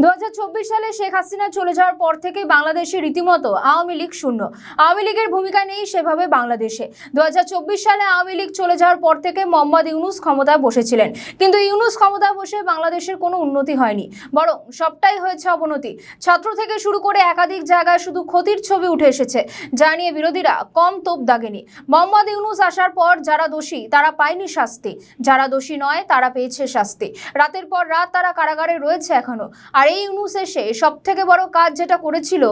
2024 সালে শেখ হাসিনা চলে যাওয়ার পর থেকে বাংলাদেশে রীতিমতো আওয়ামী লীগ শূন্য। আওয়ামী লীগের ভূমিকা নেই সেভাবে বাংলাদেশে। 2024 সালে আওয়ামী লীগ চলে যাওয়ার পর থেকে মোহাম্মদ ইউনূস ক্ষমতায় বসেছিলেন, কিন্তু ইউনূস ক্ষমতায় বসে বাংলাদেশের কোনো উন্নতি হয়নি, বরং সবটাই হয়েছে অবনতি। ছাত্র থেকে শুরু করে একাধিক জায়গায় শুধু ক্ষতির ছবি উঠে এসেছে, যা নিয়ে বিরোধীরা কম তোপ দাগেনি। মোহাম্মদ ইউনূস আসার পর যারা দোষী তারা পায়নি শাস্তি, যারা দোষী নয় তারা পেয়েছে শাস্তি। রাতের পর রাত তারা কারাগারে রয়েছে এখনো। আর এই ইউনূস এসে সব থেকে বড় কাজ যেটা করেছিল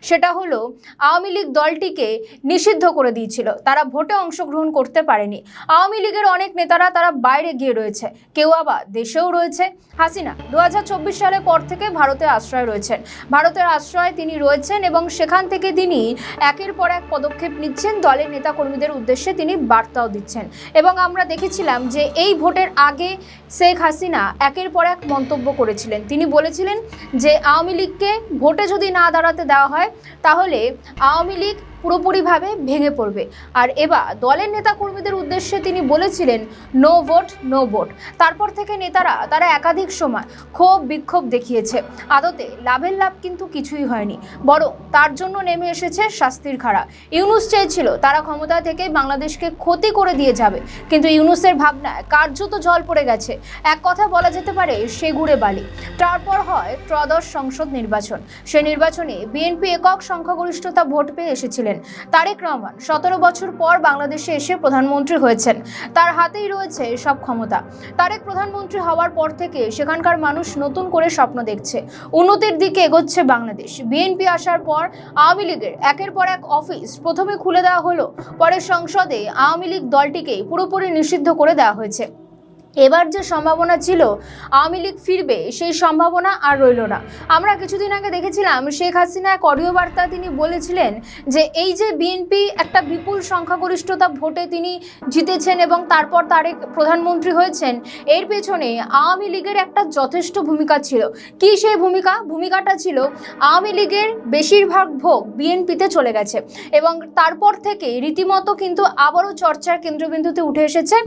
সেটা হলো আওয়ামী লীগ দলটিকে নিষিদ্ধ করে দিয়েছিল। তারা ভোটে অংশগ্রহণ করতে পারেনি। আওয়ামী লীগের অনেক নেতারা তারা বাইরে গিয়ে রয়েছে, কেউ আবার দেশেও রয়েছে। হাসিনা 2024 সালের পর থেকে ভারতে আশ্রয় রয়েছেন। ভারতের আশ্রয় তিনি রয়েছেন এবং সেখান থেকে তিনি একের পর এক পদক্ষেপ নিচ্ছেন। দলের নেতাকর্মীদের উদ্দেশ্যে তিনি বার্তাও দিচ্ছেন এবং আমরা দেখেছিলাম যে এই ভোটের আগে শেখ হাসিনা একের পর এক মন্তব্য করেছিলেন। তিনি বলেছিলেন যে আওয়ামী লীগকে ভোটে যদি না দাঁড়াতে দেওয়া হয় তাহলে আওয়ামী লীগ পুরোপুরিভাবে ভেঙে পড়বে। আর এবার দলের নেতাকর্মীদের উদ্দেশ্যে তিনি বলেছিলেন নো ভোট নো ভোট। তারপর থেকে নেতারা তারা একাধিক সময় ক্ষোভ বিক্ষোভ দেখিয়েছে। আদতে লাভের লাভ কিন্তু কিছুই হয়নি, বরং তার জন্য নেমে এসেছে শাস্তির খাড়া। ইউনূস চেয়েছিল তারা ক্ষমতা থেকে বাংলাদেশকে ক্ষতি করে দিয়ে যাবে, কিন্তু ইউনূসের ভাবনায় কার্যত জল পড়ে গেছে। এক কথা বলা যেতে পারে সে গুড়ে বালি। তারপর হয় ত্রয়োদশ সংসদ নির্বাচন। সে নির্বাচনে বিএনপি একক সংখ্যাগরিষ্ঠতা ভোট পেয়ে এসেছিলেন। তারেক রহমান 17 বছর পর বাংলাদেশে এসে প্রধানমন্ত্রী হয়েছেন। তার হাতেই রয়েছে সব ক্ষমতা। তারেক প্রধানমন্ত্রী হওয়ার পর থেকে সেখানকার মানুষ নতুন করে স্বপ্ন দেখছে, উন্নতির দিকে এগোচ্ছে বাংলাদেশ। বিএনপি আসার পর আওয়ামী লীগের একের পর এক অফিস প্রথমে খুলে দেওয়া হলো, পরে সংসদে আওয়ামী লীগ দলটিকে পুরোপুরি নিষিদ্ধ করে দেওয়া হয়েছে। এবার যে সম্ভাবনা ছিল আওয়ামী লীগ ফিরবে, সেই সম্ভাবনা আর রইল না। আমরা কিছুদিন আগে দেখেছিলাম শেখ হাসিনা এক অডিও বার্তা তিনি বলেছিলেন যে এই যে বিএনপি একটা বিপুল সংখ্যাগরিষ্ঠতা ভোটে তিনি জিতেছেন এবং তারপর তারেক প্রধানমন্ত্রী হয়েছেন, এর পেছনে আওয়ামী লীগের একটা যথেষ্ট ভূমিকা ছিল। কি সেই ভূমিকাটা ছিল আওয়ামী লীগের বেশিরভাগ ভোট বিএনপিতে চলে গেছে এবং তারপর থেকে রীতিমতো কিন্তু আবারও চর্চার কেন্দ্রবিন্দুতে উঠে এসেছে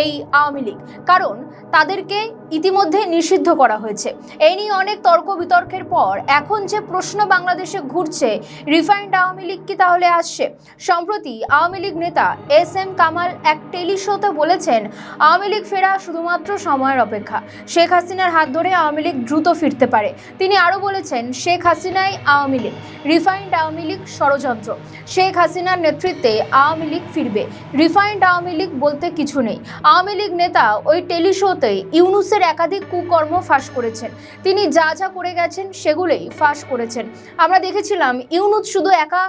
এই আওয়ামী লীগ, কারণ তাদেরকে ইতিমধ্যে নিষিদ্ধ করা হয়েছে। এই নিয়ে অনেক তর্ক বিতর্কের পর এখন যে প্রশ্ন বাংলাদেশে ঘুরছে, রিফাইন্ড আওয়ামী লীগ কি তাহলে আসছে? সম্প্রতি আওয়ামী লীগ নেতা SM কামাল এক টেলি শোতে বলেছেন আওয়ামী লীগ ফেরা শুধুমাত্র সময়ের অপেক্ষা। শেখ হাসিনার হাত ধরে আওয়ামী লীগ দ্রুত ফিরতে পারে। তিনি আরও বলেছেন শেখ হাসিনাই আওয়ামী লীগ, রিফাইন্ড আওয়ামী লীগ ষড়যন্ত্র। শেখ হাসিনার নেতৃত্বে আওয়ামী লীগ ফিরবে, রিফাইন্ড আওয়ামী লীগ বলতে কিছু নেই। আওয়ামী লীগ নেতা ওই টেলি শোতে ইউনূসের একাধিক কুকর্ম ফাঁস করেছেন। তিনি যা যা করে গেছেন সেগুলোই ফাঁস করেছেন। আমরা দেখেছিলাম ইউনূস শুধু একা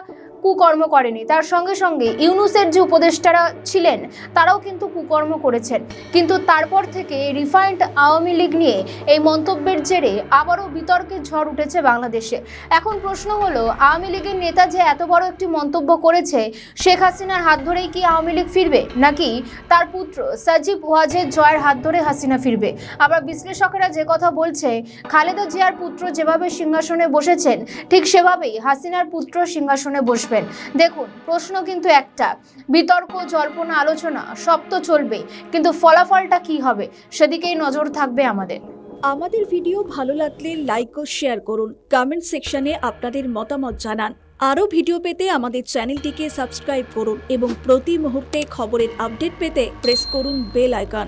কুকর্ম করেনি, তার সঙ্গে সঙ্গে ইউনূসের যে উপদেষ্টারা ছিলেন তারাও কিন্তু কুকর্ম করেছেন। কিন্তু তারপর থেকে রিফাইন্ড আওয়ামী লীগ নিয়ে এই মন্তব্যের জেরে আবারও বিতর্কের ঝড় উঠেছে বাংলাদেশে। এখন প্রশ্ন হলো আওয়ামী লীগের নেতা যে এত বড় একটি মন্তব্য করেছে, শেখ হাসিনার হাত ধরেই কি আওয়ামী লীগ ফিরবে, নাকি তার পুত্র সাজিব ওয়াজেদ জয়ের হাত ধরে হাসিনা ফিরবে? আবার বিশ্লেষকেরা যে কথা বলছে খালেদা জিয়ার পুত্র যেভাবে সিংহাসনে বসেছেন ঠিক সেভাবেই হাসিনার পুত্র সিংহাসনে বসবে। দেখুন, প্রশ্ন কিন্তু একটা, বিতর্ক জল্পনা আলোচনা সব তো চলবে, কিন্তু ফলাফলটা কি হবে সেদিকেই নজর থাকবে আমাদের ভিডিও ভালো লাগলে লাইক ও শেয়ার করুন, কমেন্ট সেকশনে আপনাদের মতামত জানান। আরও ভিডিও পেতে আমাদের চ্যানেলটিকে সাবস্ক্রাইব করুন এবং প্রতি মুহূর্তে খবরের আপডেট পেতে প্রেস করুন বেল আইকন।